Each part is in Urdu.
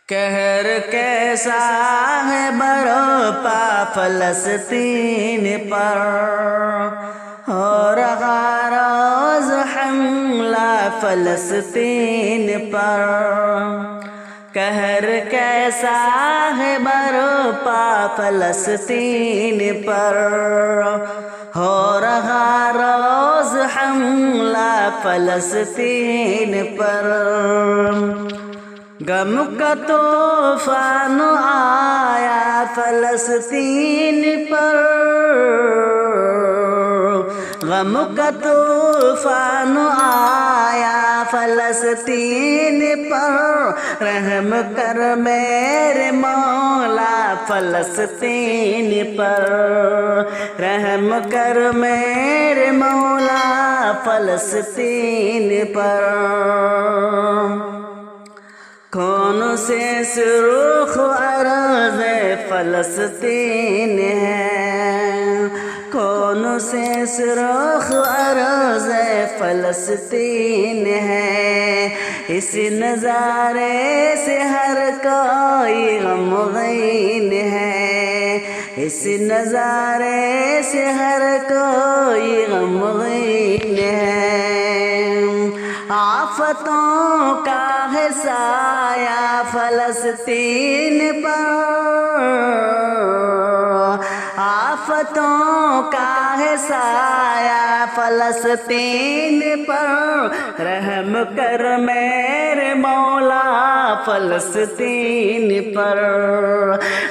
قہر کیسا ہے برپا فلسطین پر، ہو رہا روز حملہ فلسطین پر۔ قہر کیسا ہے برپا فلسطین پر، ہو رہا روز حملہ فلسطین پر۔ غم کا طوفان آیا فلسطین پر، غم کا طوفان آیا فلسطین پر۔ رحم کر میرے مولا فلسطین پر، رحم کر میرے مولا فلسطین پر۔ خون سے سرخ ارض فلسطین ہے، خون سے سرخ ارض فلسطین ہے۔ اس نظارے سے ہر کوئی غمگین ہے، اس نظارے سے ہر کوئی غمگین ہے۔ آفتوں کا ہے سایہ فلسطین پر، آفتوں کا ہے سایہ فلسطین پر۔ رحم کر میرے مولا فلسطین پر،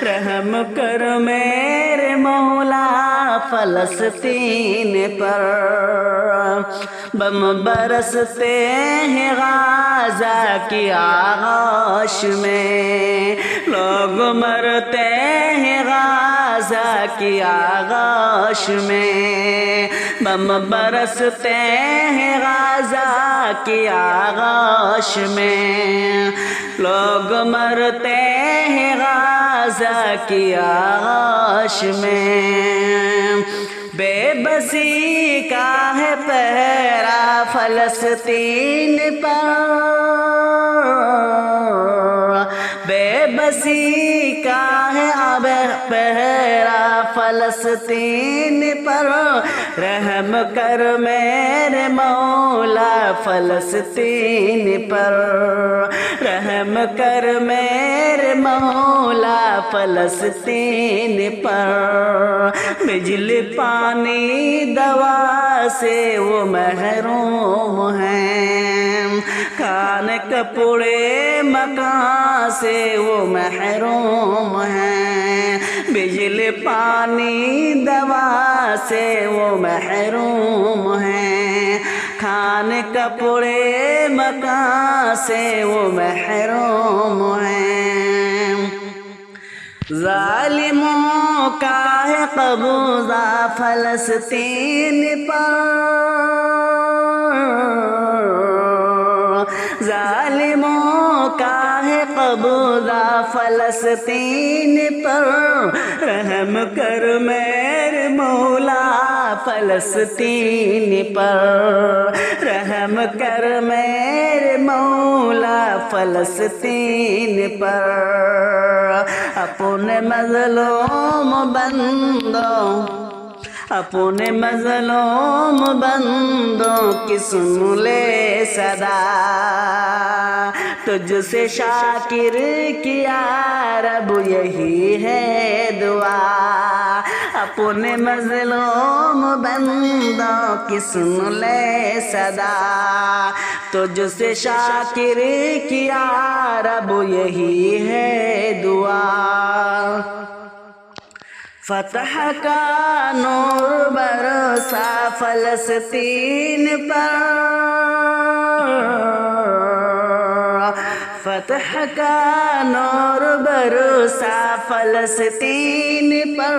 رحم کر میرے مولا فلسطین پر۔ بم برستے ہیں غازہ کی آغوش میں، لوگ مرتے ہیں غازہ کی آغوش میں۔ بم برستے ہیں غازہ کی آغوش میں، لوگ مرتے ہیں غازہ کی آغوش میں۔ بے بسی کا ہے پہرا فلسطین پر، بے بسی کا ہے اب پہرا فلسطین پر۔ رحم کر میرے مولا فلسطین پر، رحم کر میرے مولا فلسطین پر۔ بجلی پانی دوا سے وہ محروم ہیں، کھانے کپڑے مکان سے وہ محروم ہیں۔ بجلی پانی دوا سے وہ محروم ہیں، کھانے کپڑے مکان سے وہ محروم ہیں۔ ظالموں کا ہے قبضہ فلسطین پر، ظالموں کا ہے قبضہ فلسطین پر۔ رحم کر میرے مولا فلسطین پر، رحم کر میرے مولا فلسطین پر۔ اپنے مظلوم بندوں، اپنے مظلوم بندوں کی سن لے صدا، تجھ سے شاکر کیا رب یہی ہے دعا۔ اپنے مظلوم بندوں کی سن لے صدا، تجھ سے شاکر کیا رب یہی ہے دعا۔ فتح کا نور برسا فلسطین پر، فتح کا نور برسا فلسطین پر۔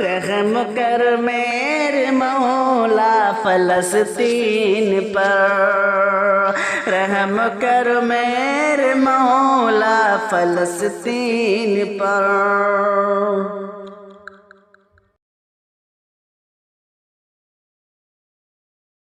رحم کر میرے مولا فلسطین پر، رحم کر میرے مولا فلسطین پر۔